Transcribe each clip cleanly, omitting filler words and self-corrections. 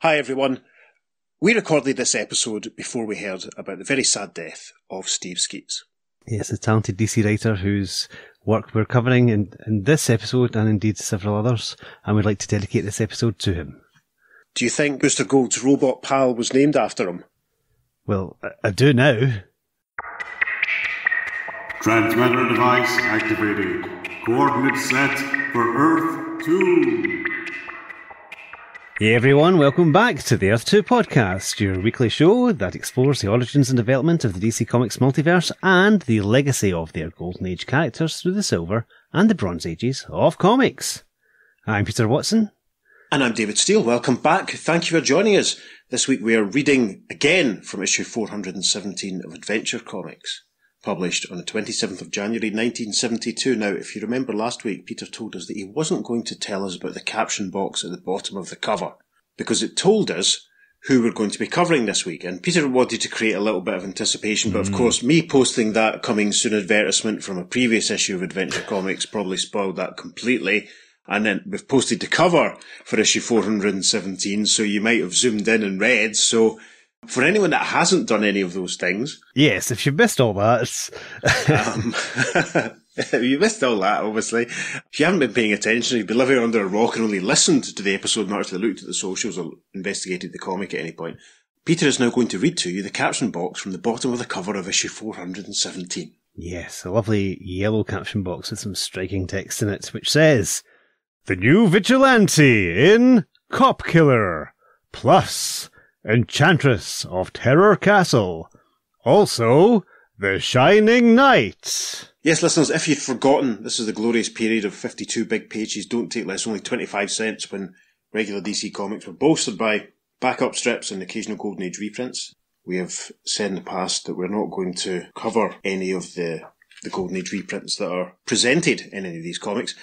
Hi everyone. We recorded this episode before we heard about the very sad death of Steve Skeets. Yes, a talented DC writer whose work we're covering in this episode and indeed several others, and we'd like to dedicate this episode to him. Do you think Booster Gold's robot pal was named after him? Well, I do now. Transmitter device activated. Coordinates set for Earth 2. Hey everyone, welcome back to the Earth 2 podcast, your weekly show that explores the origins and development of the DC Comics multiverse and the legacy of their Golden Age characters through the Silver and the Bronze Ages of comics. I'm Peter Watson. And I'm David Steele. Welcome back. Thank you for joining us. This week we are reading again from issue 417 of Adventure Comics, published on the 27th of January 1972. Now, if you remember last week, Peter told us that he wasn't going to tell us about the caption box at the bottom of the cover, because it told us who we're going to be covering this week. And Peter wanted to create a little bit of anticipation, but of course, me posting that coming soon advertisement from a previous issue of Adventure Comics probably spoiled that completely. And then we've posted the cover for issue 417, so you might have zoomed in and read. So for anyone that hasn't done any of those things... Yes, if you missed all that... you missed all that, obviously. If you haven't been paying attention, you've been living under a rock and only listened to the episode, not actually looked at the socials or investigated the comic at any point. Peter is now going to read to you the caption box from the bottom of the cover of issue 417. Yes, a lovely yellow caption box with some striking text in it, which says, "The new Vigilante in Cop Killer, plus Enchantress of Terror Castle. Also, The Shining Knight." Yes, listeners, if you've forgotten, this is the glorious period of 52 big pages, don't take less, only 25 cents, when regular DC Comics were bolstered by backup strips and occasional Golden Age reprints. We have said in the past that we're not going to cover any of the Golden Age reprints that are presented in any of these comics,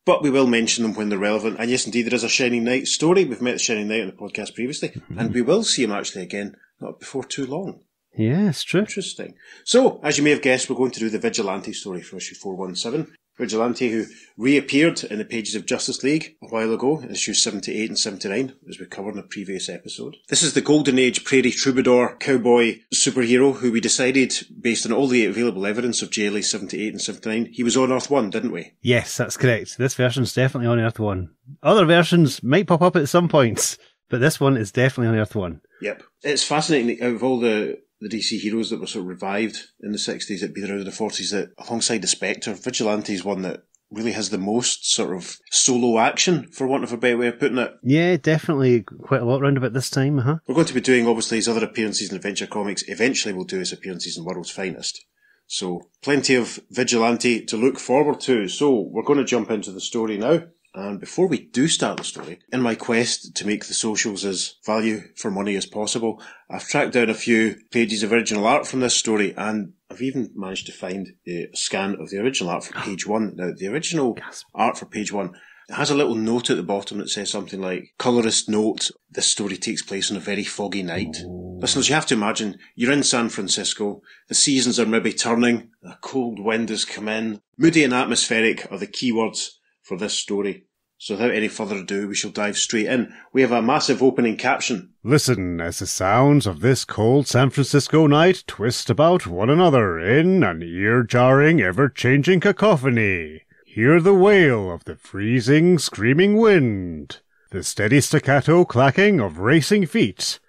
but we will mention them when they're relevant. And yes, indeed, there is a Shining Knight story. We've met the Shining Knight on the podcast previously, and we will see him actually again, not before too long. Yes, true. Interesting. So, as you may have guessed, we're going to do the Vigilante story for issue 417. Vigilante, who reappeared in the pages of Justice League a while ago, in issues 78 and 79, as we covered in a previous episode. This is the Golden Age prairie troubadour cowboy superhero who we decided, based on all the available evidence of JLA 78 and 79, he was on Earth 1, didn't we? Yes, that's correct. This version's definitely on Earth 1. Other versions might pop up at some points, but this one is definitely on Earth 1. Yep. It's fascinating, out of all the DC heroes that were sort of revived in the 60s, it'd be around the 40s, that alongside the Spectre, Vigilante is one that really has the most sort of solo action, for want of a better way of putting it. Yeah, definitely quite a lot round about this time, We're going to be doing, obviously, his other appearances in Adventure Comics. Eventually we'll do his appearances in World's Finest. So, plenty of Vigilante to look forward to. So, we're going to jump into the story now. And before we do start the story, in my quest to make the socials as value for money as possible, I've tracked down a few pages of original art from this story, and I've even managed to find a scan of the original art for page 1. Now, the original art for page 1 has a little note at the bottom that says something like, "Colorist note, this story takes place on a very foggy night." Listeners, you have to imagine, you're in San Francisco, the seasons are maybe turning, a cold wind has come in. Moody and atmospheric are the keywords for this story. So without any further ado, we shall dive straight in. We have a massive opening caption. "Listen as the sounds of this cold San Francisco night twist about one another in an ear-jarring, ever-changing cacophony. Hear the wail of the freezing, screaming wind, the steady staccato clacking of racing feet,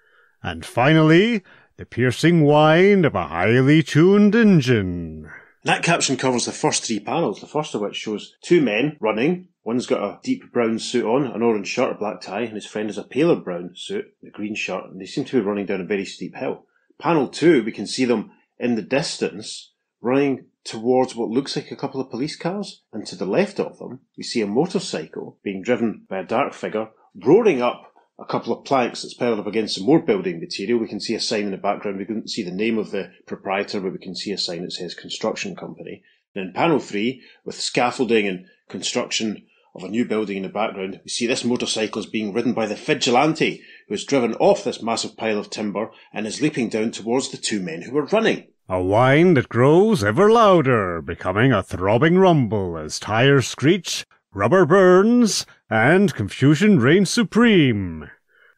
and finally, the piercing whine of a highly tuned engine." That caption covers the first 3 panels, the first of which shows 2 men running. One's got a deep brown suit on, an orange shirt, a black tie, and his friend has a paler brown suit, a green shirt, and they seem to be running down a very steep hill. Panel 2, we can see them in the distance, running towards what looks like a couple of police cars, and to the left of them, we see a motorcycle being driven by a dark figure, roaring up a couple of planks that's piled up against some more building material. We can see a sign in the background. We couldn't see the name of the proprietor, but we can see a sign that says construction company. And in panel 3, with scaffolding and construction of a new building in the background, we see this motorcycle is being ridden by the Vigilante, who has driven off this massive pile of timber and is leaping down towards the 2 men who are running. A whine that grows ever louder, becoming a throbbing rumble as tires screech, rubber burns, and confusion reigns supreme.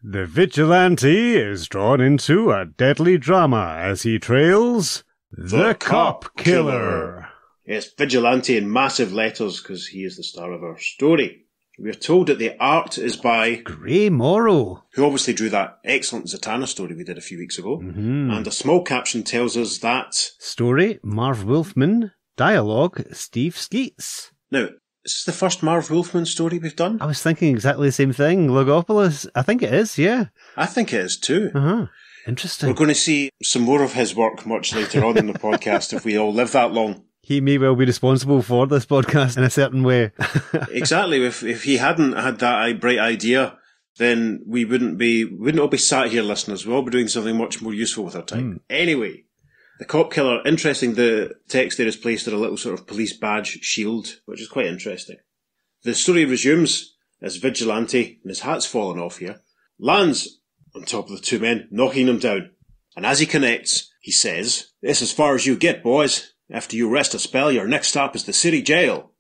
The vigilante is drawn into a deadly drama as he trails the cop killer. Yes, Vigilante in massive letters because he is the star of our story. We are told that the art is by Gray Morrow, who obviously drew that excellent Zatanna story we did a few weeks ago. And a small caption tells us that... story, Marv Wolfman. Dialogue, Steve Skeets. Now, is this the first Marv Wolfman story we've done? I was thinking exactly the same thing. Logopolis, I think it is, yeah. I think it is too. Interesting. We're going to see some more of his work much later on in the podcast if we all live that long. He may well be responsible for this podcast in a certain way. Exactly. If he hadn't had that bright idea, then we wouldn't all be sat here, listeners. We'd all be doing something much more useful with our time. Anyway, the cop killer, interesting, the text there is placed on a little sort of police badge shield, which is quite interesting. The story resumes as Vigilante, and his hat's fallen off here, lands on top of the two men, knocking them down. And as he connects, he says, "This is as far as you get, boys. After you rest a spell, your next stop is the city jail."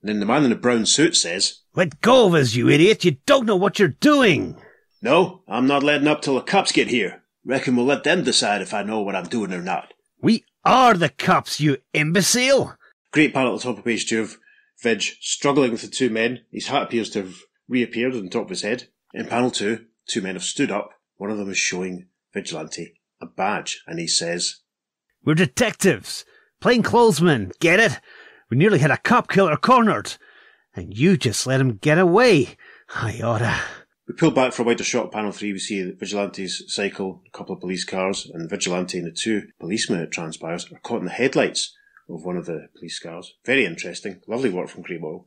And then the man in the brown suit says, "Let go of us, you idiot. You don't know what you're doing." "No, I'm not letting up till the cops get here. Reckon we'll let them decide if I know what I'm doing or not." "We are the cops, you imbecile." Great panel at the top of page 2 of Vig struggling with the two men. His hat appears to have reappeared on top of his head. In panel 2, two men have stood up. One of them is showing Vigilante a badge, and he says, "We're detectives. Plainclothesmen, get it? We nearly had a cop killer cornered. And you just let him get away. I oughta..." We pull back for a wider shot. Panel 3, we see Vigilante's cycle, a couple of police cars, and Vigilante and the two policemen, it transpires, are caught in the headlights of one of the police cars. Very interesting. Lovely work from Grey Morrow.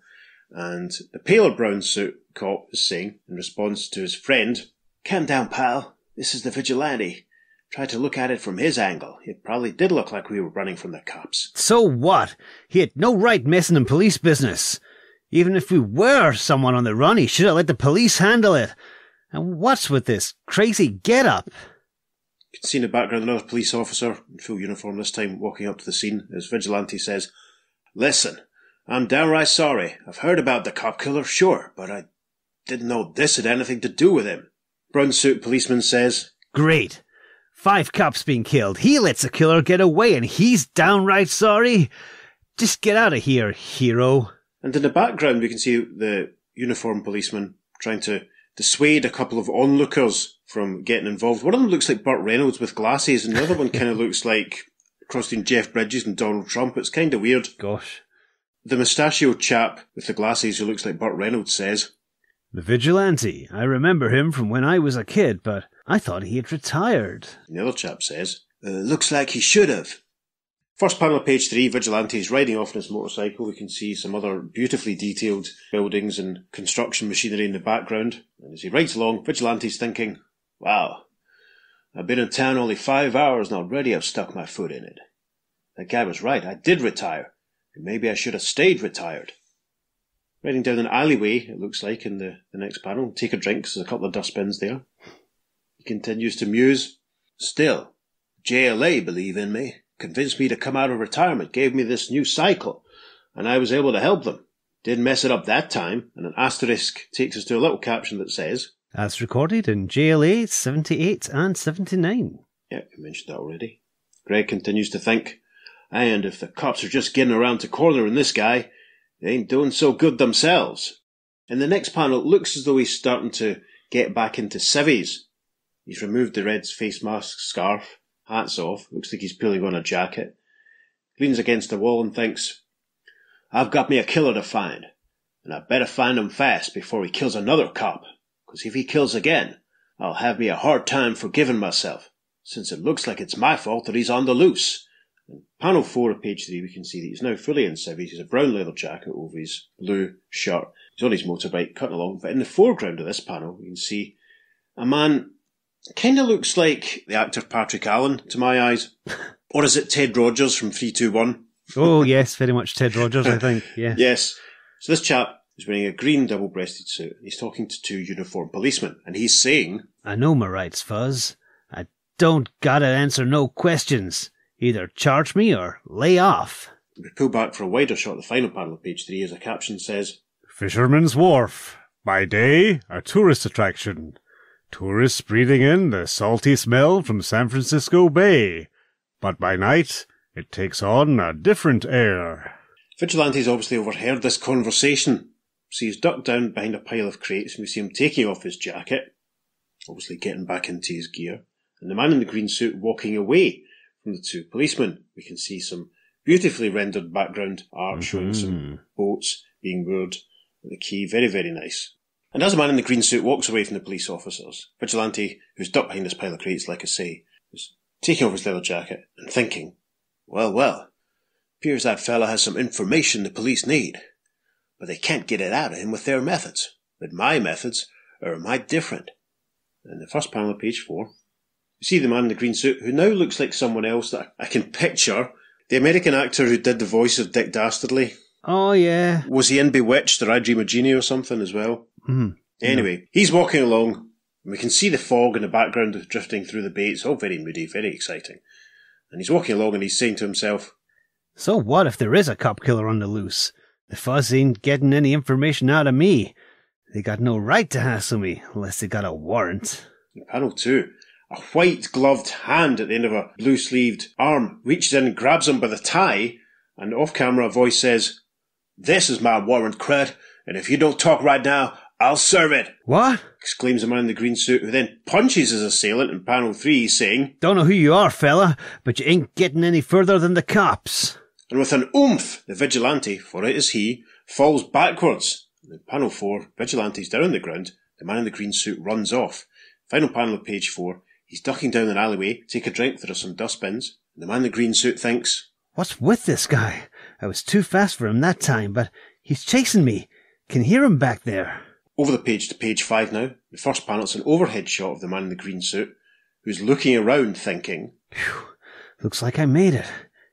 And the paler brown suit cop is saying, in response to his friend, "Calm down, pal. This is the Vigilante. Try to look at it from his angle. It probably did look like we were running from the cops." "So what? He had no right messing in police business. Even if we were someone on the run, he should have let the police handle it. And what's with this crazy get-up?" You can see in the background another police officer, in full uniform this time, walking up to the scene as Vigilante says, "Listen, I'm downright sorry. I've heard about the cop killer, sure, but I didn't know this had anything to do with him." Brown suit policeman says, "Great. 5 cops being killed. He lets the killer get away and he's downright sorry? Just get out of here, hero." And in the background we can see the uniformed policeman trying to dissuade a couple of onlookers from getting involved. One of them looks like Burt Reynolds with glasses, and the other one kind of looks like crossed between Jeff Bridges and Donald Trump. It's kind of weird. Gosh. The mustachioed chap with the glasses who looks like Burt Reynolds says, "The Vigilante. I remember him from when I was a kid, but I thought he had retired." And the other chap says, "Looks like he should have." First panel of page 3, Vigilante is riding off on his motorcycle. We can see some other beautifully detailed buildings and construction machinery in the background. And as he rides along, Vigilante's thinking, "Wow, I've been in town only 5 hours and already I've stuck my foot in it. That guy was right, I did retire. And maybe I should have stayed retired." Riding down an alleyway, it looks like, in the next panel. Take a drink, there's a couple of dustbins there. He continues to muse. "Still, JLA believe in me. Convinced me to come out of retirement, gave me this new cycle, and I was able to help them. Didn't mess it up that time." And an asterisk takes us to a little caption that says, "As recorded in JLA 78 and 79. Yeah, we mentioned that already. Greg continues to think, "And if the cops are just getting around to cornering this guy, they ain't doing so good themselves." In the next panel, it looks as though he's starting to get back into civvies. He's removed the red face mask, scarf, hat's off, looks like he's pulling on a jacket, leans against the wall and thinks, "I've got me a killer to find, and I better find him fast before he kills another cop, because if he kills again, I'll have me a hard time forgiving myself, since it looks like it's my fault that he's on the loose." In panel 4 of page 3 we can see that he's now fully in civvies. He's a brown leather jacket over his blue shirt. He's on his motorbike cutting along, but in the foreground of this panel we can see a man kind of looks like the actor Patrick Allen, to my eyes. Or is it Ted Rogers from 321? Oh, yes, very much Ted Rogers, I think. Yeah. Yes. So this chap is wearing a green double-breasted suit. And he's talking to two uniformed policemen. And he's saying, "I know my rights, Fuzz. I don't gotta answer no questions. Either charge me or lay off." We pull back for a wider shot. The final panel of page 3 as a caption says, Fisherman's Wharf. By day, a tourist attraction. tourists breathing in the salty smell from San Francisco Bay. But by night, it takes on a different air. Vigilante's obviously overheard this conversation, so he's ducked down behind a pile of crates and we see him taking off his jacket, obviously getting back into his gear, and the man in the green suit walking away from the two policemen. We can see some beautifully rendered background art showing some boats being moored at the quay. Very, very nice. And as the man in the green suit walks away from the police officers, Vigilante, who's ducked behind this pile of crates, like I say, is taking off his leather jacket and thinking, well, appears that fella has some information the police need, but they can't get it out of him with their methods. But my methods are might different. In the first panel of page 4, we see the man in the green suit, who now looks like someone else that I can picture. The American actor who did the voice of Dick Dastardly. Oh, yeah. Was he in Bewitched or I Dream of Jeannie or something as well? Anyway, he's walking along, and we can see the fog in the background drifting through the bay. It's all very moody, very exciting. And he's walking along and he's saying to himself, So what if there is a cop killer on the loose? The fuzz ain't getting any information out of me. They got no right to hassle me unless they got a warrant. In panel 2, a white-gloved hand at the end of a blue-sleeved arm reaches in and grabs him by the tie, and off-camera a voice says, "This is my warrant, crud, and if you don't talk right now, I'll serve it." What? Exclaims the man in the green suit, who then punches his assailant in panel 3, saying, Don't know who you are, fella, but you ain't getting any further than the cops. And with an oomph, the Vigilante, for it is he, falls backwards. In panel 4, Vigilante's down on the ground, the man in the green suit runs off. Final panel of page 4, he's ducking down an alleyway to take a drink. There are some dustbins, and the man in the green suit thinks, What's with this guy? I was too fast for him that time, but he's chasing me. Can hear him back there. Over the page to page 5 now. The first panel, it's an overhead shot of the man in the green suit, who's looking around thinking, Phew, looks like I made it.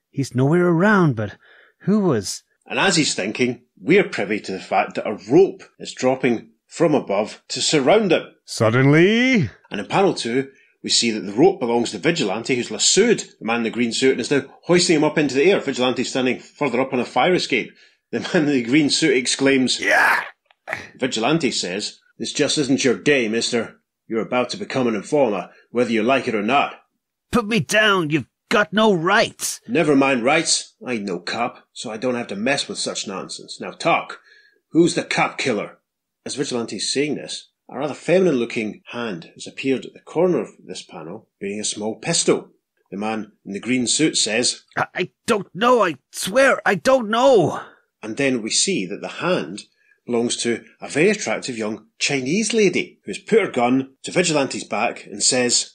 He's nowhere around, but who was... And as he's thinking, we're privy to the fact that a rope is dropping from above to surround him. Suddenly... And in panel 2, we see that the rope belongs to Vigilante, who's lassoed the man in the green suit and is now hoisting him up into the air. Vigilante standing further up on a fire escape. The man in the green suit exclaims, "Yeah!" Vigilante says, "This just isn't your day, mister. You're about to become an informer, whether you like it or not." Put me down, you've got no rights. "Never mind rights. I ain't no cop, so I don't have to mess with such nonsense. Now talk. Who's the cop killer?" As Vigilante's saying this, a rather feminine-looking hand has appeared at the corner of this panel, bearing a small pistol. The man in the green suit says, I don't know, I swear, I don't know. And then we see that the hand belongs to a very attractive young Chinese lady who's put her gun to Vigilante's back and says,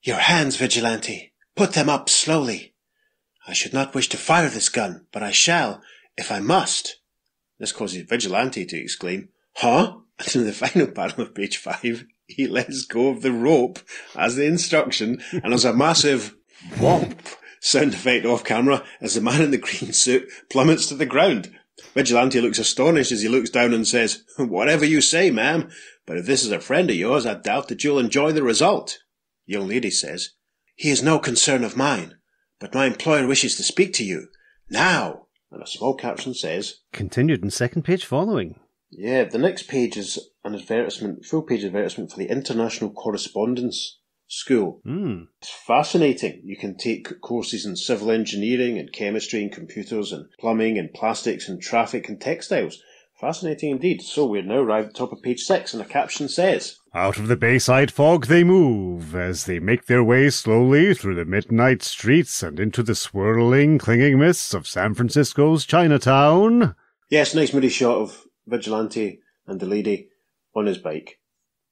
"Your hands, Vigilante. Put them up slowly. I should not wish to fire this gun, but I shall, if I must." This causes Vigilante to exclaim, "Huh?" And in the final panel of page 5, he lets go of the rope as the instruction, and there's a massive whomp sound effect off camera as the man in the green suit plummets to the ground. Vigilante looks astonished as he looks down and says, "Whatever you say, ma'am, but if this is a friend of yours, I doubt that you'll enjoy the result." The young lady says, "He is no concern of mine, but my employer wishes to speak to you. Now!" And a small caption says, Continued in second page following. Yeah, the next page is an advertisement, full page advertisement for the International Correspondence School. It's fascinating. You can take courses in civil engineering and chemistry and computers and plumbing and plastics and traffic and textiles. Fascinating indeed. So we're now arrived at the top of page 6 and the caption says, Out of the bayside fog they move, as they make their way slowly through the midnight streets and into the swirling, clinging mists of San Francisco's Chinatown. Yes, nice moody shot of Vigilante and the lady on his bike.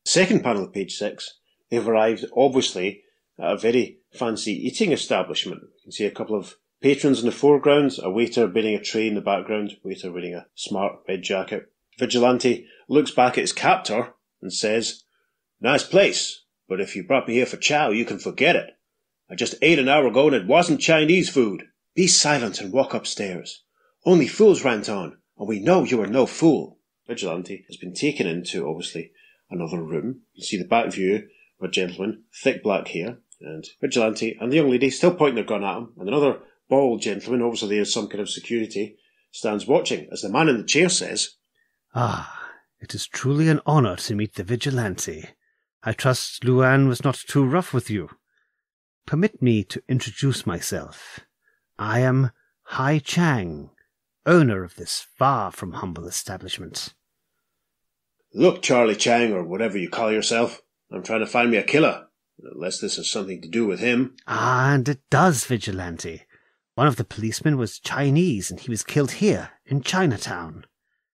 Second panel of page 6, they've arrived, obviously, at a very fancy eating establishment. You can see a couple of patrons in the foreground, a waiter bearing a tray in the background, waiter wearing a smart red jacket. Vigilante looks back at his captor and says, "Nice place, but if you brought me here for chow, you can forget it. I just ate an hour ago and it wasn't Chinese food. Be silent and walk upstairs. Only fools rant on, and we know you are no fool." Vigilante has been taken into, obviously, another room. You see the back view of a gentleman, thick black hair, and Vigilante and the young lady still pointing their gun at him, and another bald gentleman, obviously there's some kind of security, stands watching as the man in the chair says, "Ah, it is truly an honour to meet the Vigilante. I trust Luan was not too rough with you. Permit me to introduce myself. I am Hai Chang, owner of this far from humble establishment. Look, Charlie Chang, or whatever you call yourself, I'm trying to find me a killer, unless this has something to do with him. Ah, and it does, Vigilante. One of the policemen was Chinese, and he was killed here, in Chinatown.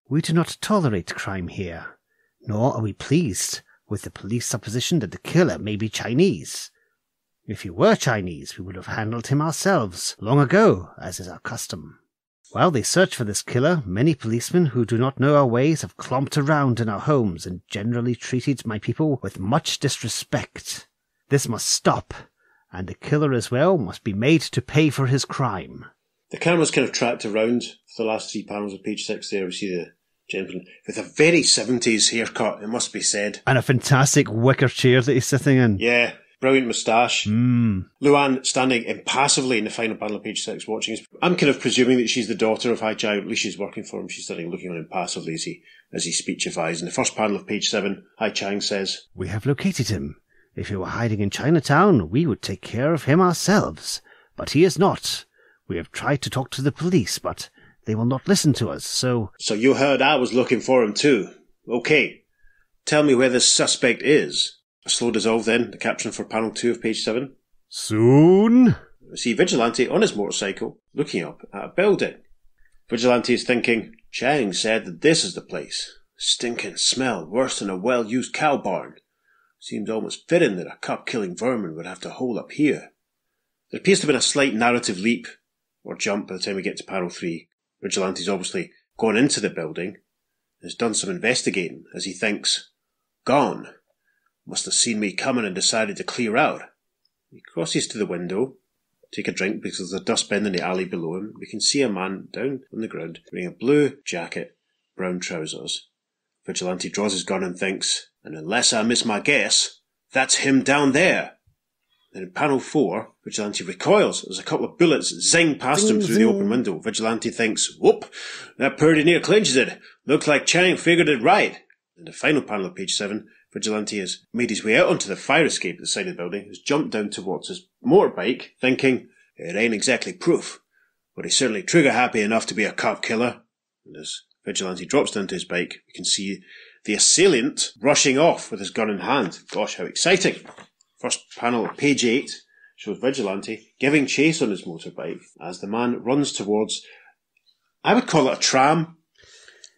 We do not tolerate crime here, nor are we pleased with the police supposition that the killer may be Chinese. If he were Chinese, we would have handled him ourselves long ago, as is our custom. While they search for this killer, many policemen who do not know our ways have clomped around in our homes and generally treated my people with much disrespect. This must stop, and the killer as well must be made to pay for his crime. The camera's kind of tracked around for the last 3 panels of page 6 there. We see the gentleman with a very 70s haircut, it must be said. And a fantastic wicker chair that he's sitting in. Yeah, brilliant moustache. Luan standing impassively in the final panel of page 6 watching. I'm kind of presuming that she's the daughter of Hai Chang, at least she's working for him. She's standing looking on impassively as he speechifies. In the first panel of page 7, Hai Chang says, "We have located him. If he were hiding in Chinatown, we would take care of him ourselves. But he is not. We have tried to talk to the police, but they will not listen to us, so..." "So you heard I was looking for him too. Okay. Tell me where this suspect is." A slow dissolve then, the caption for panel 2 of page 7. "Soon?" We see Vigilante on his motorcycle, looking up at a building. Vigilante is thinking, Chang said that this is the place. Stinking smell, worse than a well-used cow barn. Seems almost fitting that a cop-killing vermin would have to hole up here. There appears to have been a slight narrative leap, or jump, by the time we get to panel 3. Vigilante's obviously gone into the building, has done some investigating, as he thinks, gone. Must have seen me coming and decided to clear out. He crosses to the window, take a drink because there's a dustbin in the alley below him. We can see a man down on the ground wearing a blue jacket, brown trousers. Vigilante draws his gun and thinks, and unless I miss my guess, that's him down there. Then in panel 4, Vigilante recoils as a couple of bullets zing past him through the open window. Vigilante thinks, whoop, that pretty near clinches it. Looks like Chang figured it right. In the final panel of page 7, Vigilante has made his way out onto the fire escape at the side of the building, has jumped down towards his motorbike, thinking, it ain't exactly proof, but he's certainly trigger-happy enough to be a cop killer. And as Vigilante drops down to his bike, we can see the assailant rushing off with his gun in hand. Gosh, how exciting. First panel of page 8 shows Vigilante giving chase on his motorbike as the man runs towards, I would call it a tram,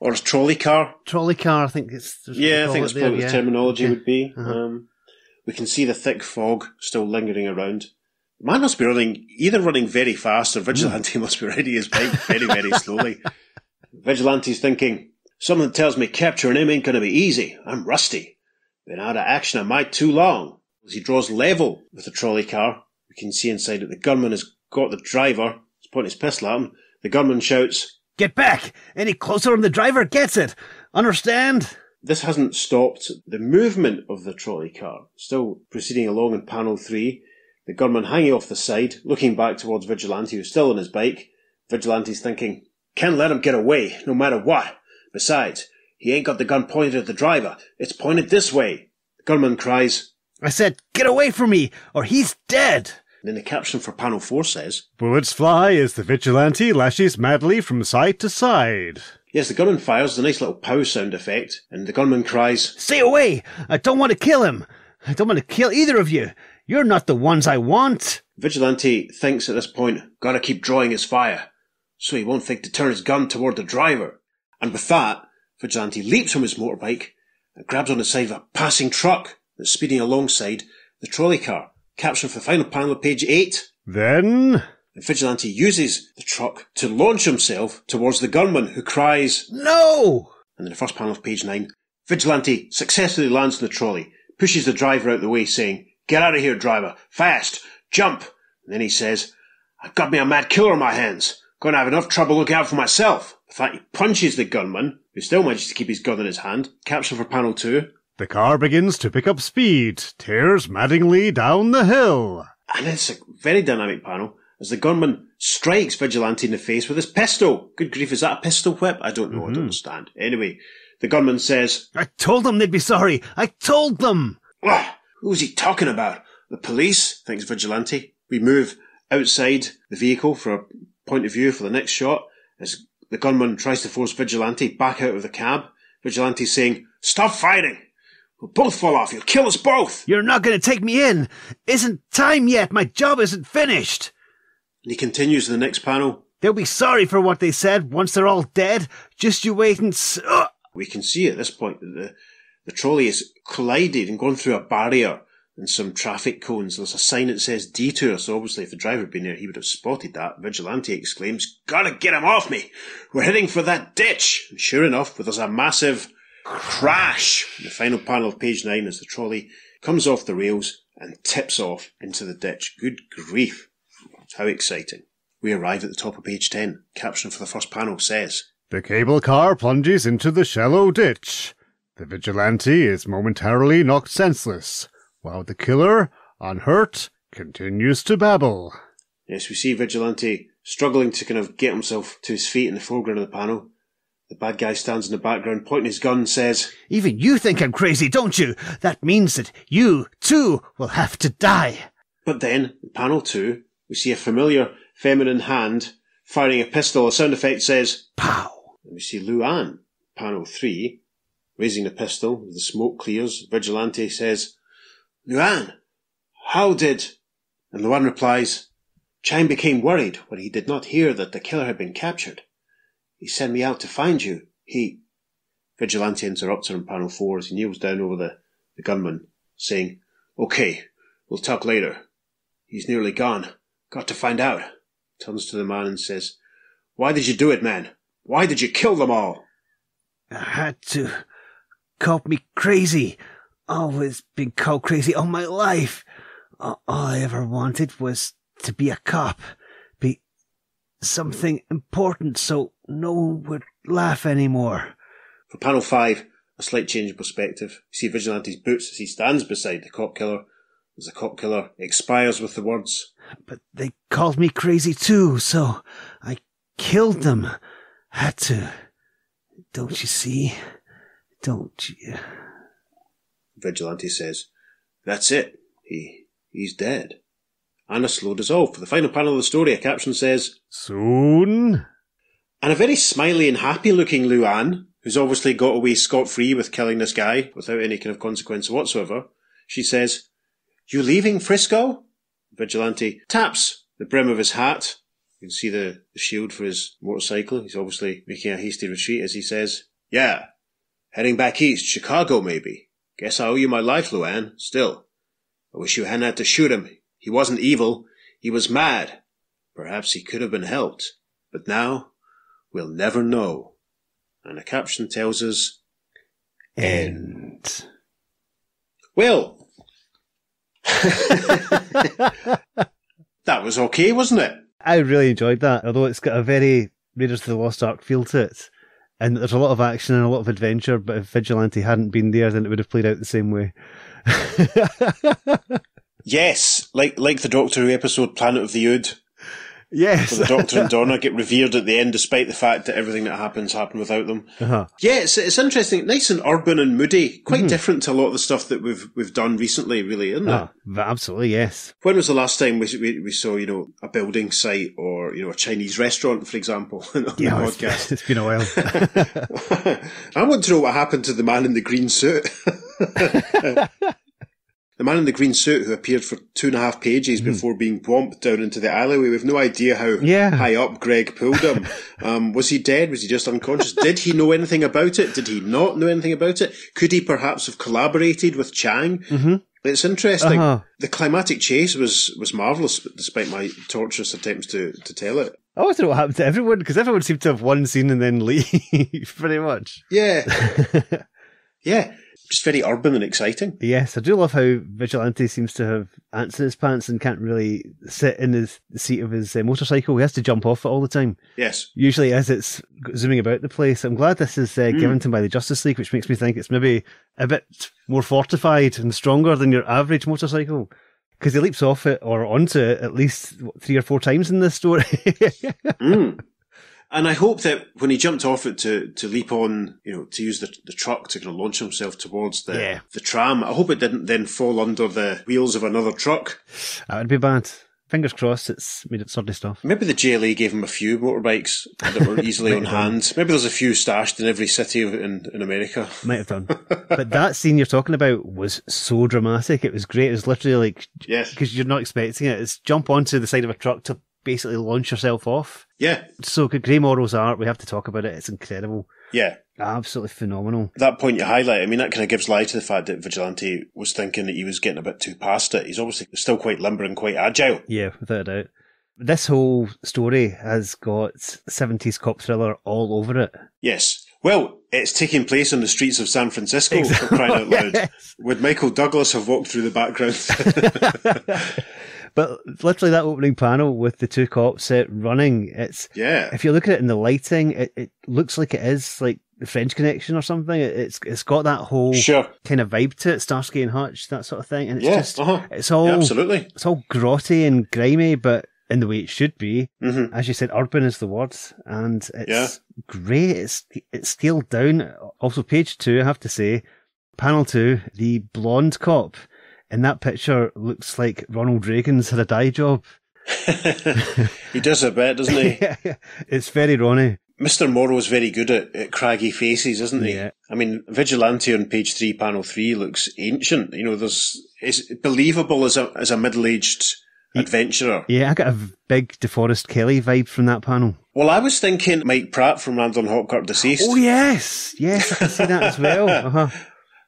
or a trolley car. Trolley car, I think it's... Yeah, I think that's probably what the terminology would be. We can see the thick fog still lingering around. The man must be either running very fast or Vigilante must be riding his bike very, very slowly. Vigilante's thinking, something tells me capturing him ain't going to be easy. I'm rusty. Been out of action a mite too long. As he draws level with the trolley car, we can see inside that the gunman has got the driver. He's pointing his pistol at him. The gunman shouts, "Get back! Any closer and the driver gets it! Understand?" This hasn't stopped the movement of the trolley car. Still proceeding along in panel 3. The gunman hanging off the side, looking back towards Vigilante, who's still on his bike. Vigilante's thinking, can't let him get away, no matter what. Besides, he ain't got the gun pointed at the driver. It's pointed this way. The gunman cries, "I said, get away from me, or he's dead!" And then the caption for panel 4 says, "Bullets fly as the Vigilante lashes madly from side to side." Yes, the gunman fires a nice little pow sound effect, and the gunman cries, "Stay away! I don't want to kill him! I don't want to kill either of you! You're not the ones I want!" Vigilante thinks at this point, gotta keep drawing his fire, so he won't think to turn his gun toward the driver. And with that, Vigilante leaps from his motorbike and grabs on the side of a passing truck that's speeding alongside the trolley car. Caption for the final panel of page 8. Then... And Vigilante uses the truck to launch himself towards the gunman, who cries, "No!" And in the first panel of page 9, Vigilante successfully lands on the trolley, pushes the driver out of the way, saying, "Get out of here, driver! Fast! Jump!" And then he says, "I've got me a mad killer on my hands. Gonna have enough trouble looking out for myself." With that, he punches the gunman, who still manages to keep his gun in his hand. Caption for panel 2. The car begins to pick up speed, tears maddeningly down the hill. And it's a very dynamic panel, as the gunman strikes Vigilante in the face with his pistol. Good grief, is that a pistol whip? I don't know, I don't understand. Anyway, the gunman says, "I told them they'd be sorry! I told them!" Who's he talking about? The police? Thinks Vigilante. We move outside the vehicle for a point of view for the next shot as the gunman tries to force Vigilante back out of the cab. Vigilante's saying, "Stop fighting! We'll both fall off. You'll kill us both!" You're not going to take me in. Isn't time yet. My job isn't finished. And he continues in the next panel. They'll be sorry for what they said once they're all dead. Just you wait and... We can see at this point that the trolley has collided and gone through a barrier and some traffic cones. There's a sign that says detour, so obviously if the driver had been there, he would have spotted that. Vigilante exclaims, "Gotta get him off me! We're heading for that ditch!" And sure enough, there's a massive crash in the final panel of page 9 as the trolley comes off the rails and tips off into the ditch. Good grief. How exciting. We arrive at the top of page 10. Caption for the first panel says, The cable car plunges into the shallow ditch. The vigilante is momentarily knocked senseless, while the killer, unhurt, continues to babble. Yes, we see Vigilante struggling to kind of get himself to his feet in the foreground of the panel. The bad guy stands in the background, pointing his gun, says, Even you think I'm crazy, don't you? That means that you, too, will have to die. But then, in panel 2, we see a familiar feminine hand firing a pistol. A sound effect says, Pow! And we see Luann, panel 3, raising the pistol. As the smoke clears, Vigilante says, Luann, how did... And Luann replies, Chang became worried when he did not hear that the killer had been captured. He sent me out to find you. Vigilante interrupts her in panel 4 as he kneels down over the gunman, saying, Okay, we'll talk later. He's nearly gone. Got to find out. Turns to the man and says, Why did you do it, man? Why did you kill them all? I had to. Called me crazy. Always been called crazy all my life. All I ever wanted was to be a cop. Be something important so no one would laugh anymore. For panel 5, a slight change in perspective. You see Vigilante's boots as he stands beside the cop killer. As the cop killer expires with the words, But they called me crazy too, so I killed them. Had to. Don't you see? Don't you? Vigilante says, That's it. He's dead. And a slow dissolve. For the final panel of the story, a caption says, Soon? And a very smiley and happy looking Luann, who's obviously got away scot-free with killing this guy without any kind of consequence whatsoever, she says, You leaving Frisco? Vigilante taps the brim of his hat. You can see the shield for his motorcycle. He's obviously making a hasty retreat as he says, Yeah, heading back east, Chicago maybe. Guess I owe you my life, Luann. Still, I wish you hadn't had to shoot him. He wasn't evil. He was mad. Perhaps he could have been helped. But now, we'll never know. And the caption tells us, End. Well, that was okay, wasn't it? I really enjoyed that, although it's got a very Raiders of the Lost Ark feel to it. And there's a lot of action and a lot of adventure, but if Vigilante hadn't been there, then it would have played out the same way. Yes, like the Doctor Who episode Planet of the Ood. Yes. Where the Doctor and Donna get revered at the end, despite the fact that everything that happened without them. Uh-huh. Yeah, it's interesting. Nice and urban and moody. Quite different to a lot of the stuff that we've done recently, really, isn't it? Absolutely, yes. When was the last time we saw, a building site or, a Chinese restaurant, for example, on the podcast? It's been a while. I want to know what happened to the man in the green suit. The man in the green suit who appeared for 2.5 pages before being bombed down into the alleyway. We have no idea how high up Greg pulled him. Was he dead? Was he just unconscious? Did he know anything about it? Did he not know anything about it? Could he perhaps have collaborated with Chang? Mm-hmm. It's interesting. The climatic chase was marvellous, despite my torturous attempts to tell it. I always don't know what happened to everyone, because everyone seemed to have one scene and then leave, pretty much. Yeah. Yeah. Just very urban and exciting. Yes, I do love how Vigilante seems to have ants in his pants and can't really sit in the seat of his motorcycle. He has to jump off it all the time. Yes. Usually as it's zooming about the place. I'm glad this is given to him by the Justice League, which makes me think it's maybe a bit more fortified and stronger than your average motorcycle. Because he leaps off it or onto it at least 3 or 4 times in this story. And I hope that when he jumped off it to leap on, to use the truck to kind of launch himself towards the tram, I hope it didn't then fall under the wheels of another truck. That would be bad. Fingers crossed it's made it sturdy stuff. Maybe the JLA gave him a few motorbikes that were easily on hand. Maybe there's a few stashed in every city in America. Might have done. But that scene you're talking about was so dramatic. It was great. It was literally like... Yes. Because you're not expecting it. It's jump onto the side of a truck to basically launch yourself off. Yeah. So good. Gray Morrow's art, we have to talk about it. It's incredible. Yeah. Absolutely phenomenal. That point you highlight, I mean, that kind of gives lie to the fact that Vigilante was thinking that he was getting a bit too past it. He's obviously still quite limber and quite agile. Yeah, without a doubt. This whole story has got 70s cop thriller all over it. Yes. Well, it's taking place on the streets of San Francisco, for crying out loud. Yes. Would Michael Douglas have walked through the background? But literally that opening panel with the two cops running, if you look at it in the lighting, it looks like it is like the French Connection or something. It's got that whole kind of vibe to it, Starsky and Hutch, that sort of thing. And it's it's all absolutely. It's all grotty and grimy, but in the way it should be. Mm-hmm. As you said, urban is the word, and it's great. It's scaled down. Also, page 2, I have to say, panel 2, the blonde cop in that picture looks like Ronald Reagan's had a dye job. He does a bit, doesn't he? It's very Ronnie. Mr. Morrow's very good at craggy faces, isn't he? Yeah. I mean, Vigilante on page 3, panel 3 looks ancient. It's believable as a middle-aged adventurer. Yeah, I got a big DeForest Kelly vibe from that panel. Well, I was thinking Mike Pratt from Randall and Hopkirk Deceased. Oh, yes, I can see that as well. Uh-huh.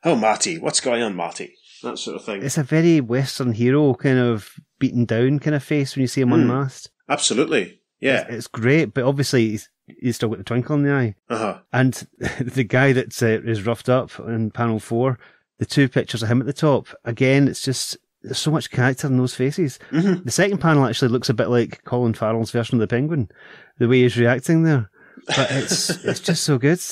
Oh, Marty, what's going on, Marty? That sort of thing. It's a very Western hero kind of beaten down kind of face when you see him unmasked. Absolutely, yeah. It's great, but obviously he's still got the twinkle in the eye. Uh-huh. And the guy that is roughed up in panel 4, the 2 pictures of him at the top, again, it's just... There's so much character in those faces. Mm-hmm. The second panel actually looks a bit like Colin Farrell's version of the Penguin, the way he's reacting there. But it's just so good.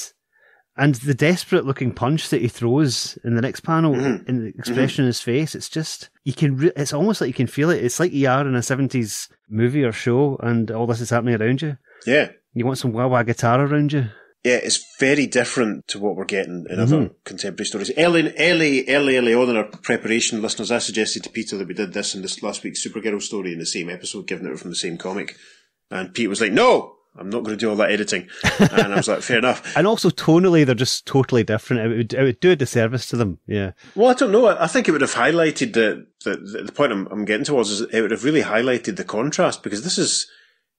And the desperate looking punch that he throws in the next panel, in the expression in his face, it's just, it's almost like you can feel it. It's like you are in a 70s movie or show and all this is happening around you. Yeah. You want some wah-wah guitar around you. Yeah, it's very different to what we're getting in other contemporary stories. Early on in our preparation, listeners, I suggested to Peter that we did this in this last week's Supergirl story in the same episode, given it from the same comic. And Pete was like, no, I'm not going to do all that editing. And I was like, fair enough. And also tonally, they're just totally different. It would do a disservice to them, yeah. Well, I don't know. I think it would have highlighted the point I'm getting towards is it would have really highlighted the contrast, because this is,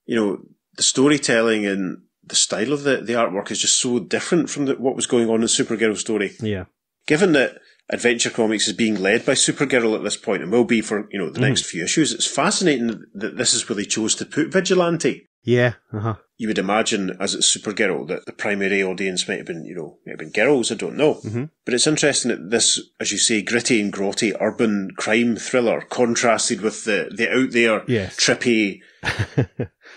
the storytelling and the style of the artwork is just so different from what was going on in the Supergirl story. Yeah. Given that Adventure Comics is being led by Supergirl at this point and will be for, the next few issues, it's fascinating that this is where they chose to put Vigilante. Yeah. Uh-huh. You would imagine, as it's Supergirl, that the primary audience might have been girls, I don't know. Mm-hmm. But it's interesting that this, as you say, gritty and grotty urban crime thriller contrasted with the out there, trippy,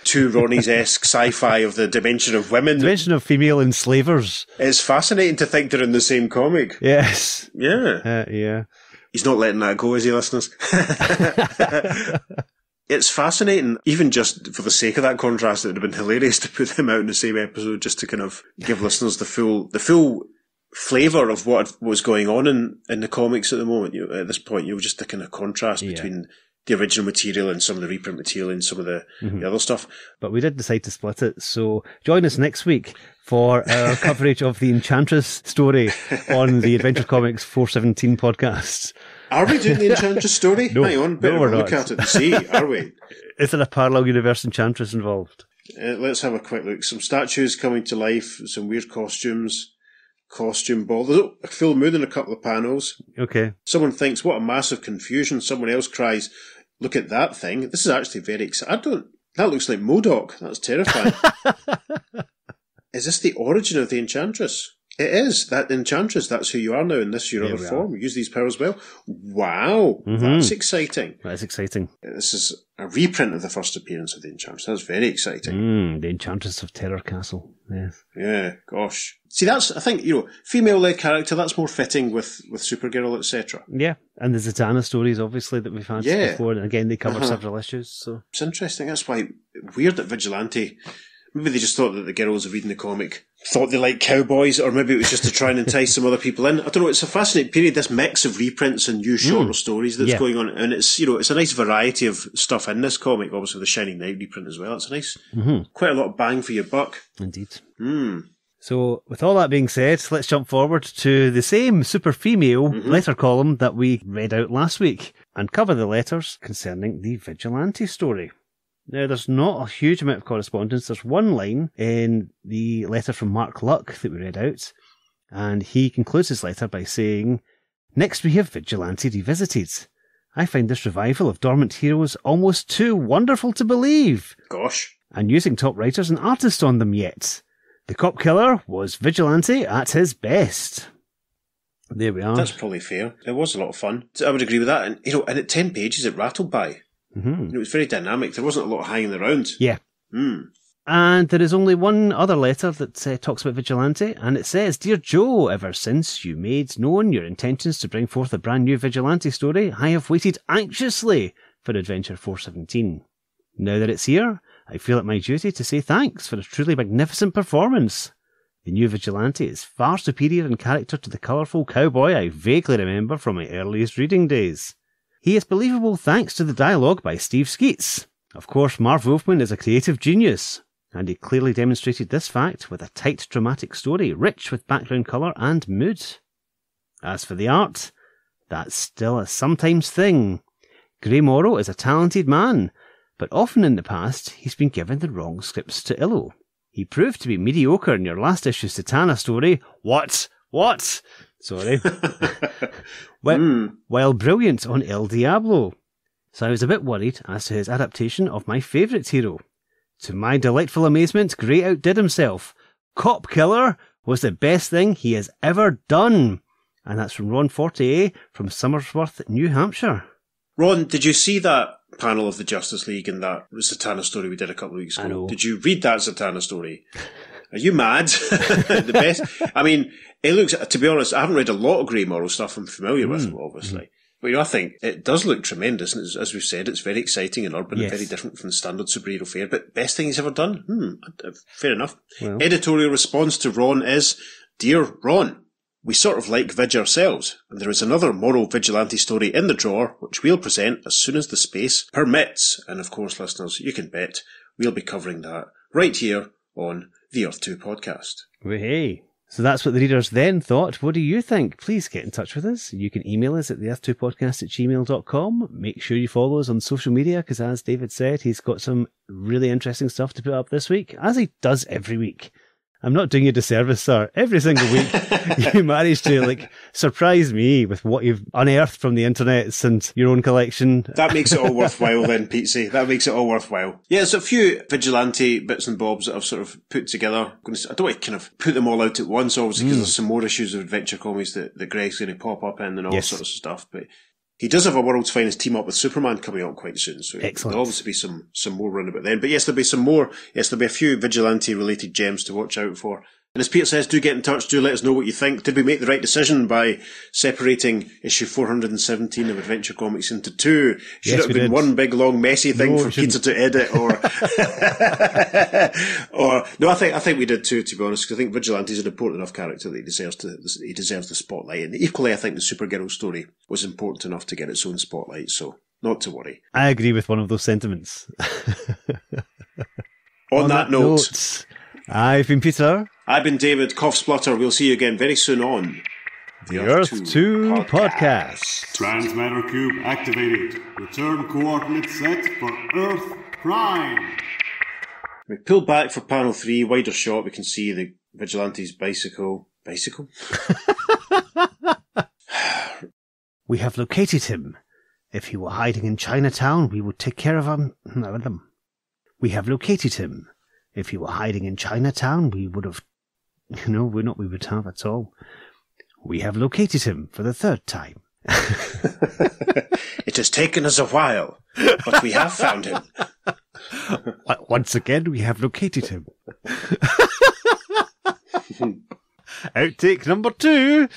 too Ronnie's-esque sci-fi of the dimension of women. Dimension of female enslavers. It's fascinating to think they're in the same comic. Yes. Yeah. Yeah. He's not letting that go, is he, listeners? It's fascinating, even just for the sake of that contrast. It would have been hilarious to put them out in the same episode, just to kind of give listeners the full flavour of what was going on in the comics at the moment. At this point, just the kind of contrast between the original material and some of the reprint material and some of the other stuff. But we did decide to split it, so join us next week for our coverage of the Enchantress story on the Adventure Comics 417 podcast. Are we doing the Enchantress story? No, hang on, better we're look not. at it and see, are we? Is there a parallel universe Enchantress involved? Let's have a quick look. Some statues coming to life, some weird costumes, costume ball. There's a full moon in a couple of panels. Okay. Someone thinks, what a massive confusion. Someone else cries, look at that thing. This is actually very exciting. That looks like MODOK. That's terrifying. Is this the origin of the Enchantress? It is. That Enchantress, that's who you are now in this your other form. Use these powers well. Wow. That's exciting. That's exciting. This is a reprint of the first appearance of the Enchantress. That's very exciting. The Enchantress of Terror Castle. Yes. Yeah, gosh. See, that's, I think, female-led character, that's more fitting with Supergirl, etc. Yeah, and the Zatanna stories, obviously, that we've had before, and again, they cover several issues, so. It's interesting. That's why, weird that Vigilante Maybe they just thought that the girls reading the comic thought they liked cowboys, or maybe it was just to try and entice some other people in. I don't know, it's a fascinating period, this mix of reprints and new shorter stories that's going on, and it's, it's a nice variety of stuff in this comic, obviously the Shining Knight reprint as well. It's a nice, quite a lot of bang for your buck. Indeed. So, with all that being said, let's jump forward to the same super female letter column that we read out last week, and cover the letters concerning the Vigilante story. Now, there's not a huge amount of correspondence. There's one line in the letter from Mark Luck that we read out, and he concludes his letter by saying, "Next we have Vigilante Revisited. I find this revival of dormant heroes almost too wonderful to believe. Gosh. And using top writers and artists on them yet. The Cop Killer was Vigilante at his best." There we are. That's probably fair. It was a lot of fun. I would agree with that. And, and at 10 pages it rattled by. It was very dynamic. There wasn't a lot of hanging around. Yeah. And there is only one other letter that talks about Vigilante, and it says, "Dear Joe, ever since you made known your intentions to bring forth a brand new Vigilante story, I have waited anxiously for Adventure 417. Now that it's here, I feel it my duty to say thanks for a truly magnificent performance. The new Vigilante is far superior in character to the colourful cowboy I vaguely remember from my earliest reading days. He is believable thanks to the dialogue by Steve Skeets. Of course, Marv Wolfman is a creative genius, and he clearly demonstrated this fact with a tight dramatic story, rich with background colour and mood. As for the art, that's still a sometimes thing. Gray Morrow is a talented man, but often in the past he's been given the wrong scripts to illo. He proved to be mediocre in your last issue's Satana story. What? Sorry. While brilliant on El Diablo. So I was a bit worried as to his adaptation of my favourite hero. To my delightful amazement, Gray outdid himself. Cop Killer was the best thing he has ever done." And that's from Ron Fortier from Somersworth, New Hampshire. Ron, did you see that panel of the Justice League and that Zatanna story we did a couple of weeks ago? I know. Did you read that Zatanna story? Are you mad? The best. I mean, it looks, to be honest, I haven't read a lot of Grey Morrow stuff. I'm familiar with them, obviously. But I think it does look tremendous. And as we've said, it's very exciting and urban and very different from the standard superhero fare. But best thing he's ever done? Fair enough. Well. Editorial response to Ron is, "Dear Ron, we sort of like Vig ourselves, and there is another Morrow Vigilante story in the drawer, which we'll present as soon as the space permits. And of course, listeners, you can bet we'll be covering that right here on the Earth 2 podcast." Well, hey. So that's what the readers then thought. What do you think? Please get in touch with us. You can email us at theearth2podcast@gmail.com. Make sure you follow us on social media, because as David said, he's got some really interesting stuff to put up this week, as he does every week. I'm not doing you a disservice, sir. Every single week, you manage to surprise me with what you've unearthed from the internet and your own collection. That makes it all worthwhile then, Petesy. That makes it all worthwhile. Yeah, there's a few Vigilante bits and bobs that I've sort of put together. I don't want to kind of put them all out at once, obviously, because there's some more issues of Adventure Comics that Greg's going to pop up in and all sorts of stuff. But he does have a World's Finest team up with Superman coming up quite soon, so there'll obviously be some more run about then. But yes, there'll be some more. Yes, there'll be a few Vigilante-related gems to watch out for. And as Peter says, do get in touch, do let us know what you think. Did we make the right decision by separating issue 417 of Adventure Comics into two? Should it have been one big, long, messy thing for Peter to edit, or... No, I think we did too, to be honest, because I think Vigilante's an important enough character that he deserves the spotlight. And equally, I think the Supergirl story was important enough to get its own spotlight, so not to worry. I agree with one of those sentiments. On that note... I've been Peter. I've been David. Cough splutter. We'll see you again very soon on the Earth 2 podcast. Transmatter cube activated. Return coordinates set for Earth Prime. We pull back for panel 3, wider shot. We can see the Vigilante's bicycle. Bicycle? We have located him. If he were hiding in Chinatown, we would take care of him. We have located him. If he were hiding in Chinatown, we would have... we would have at all. We have located him for the third time. It has taken us a while, but we have found him. Once again, we have located him. Outtake number 2.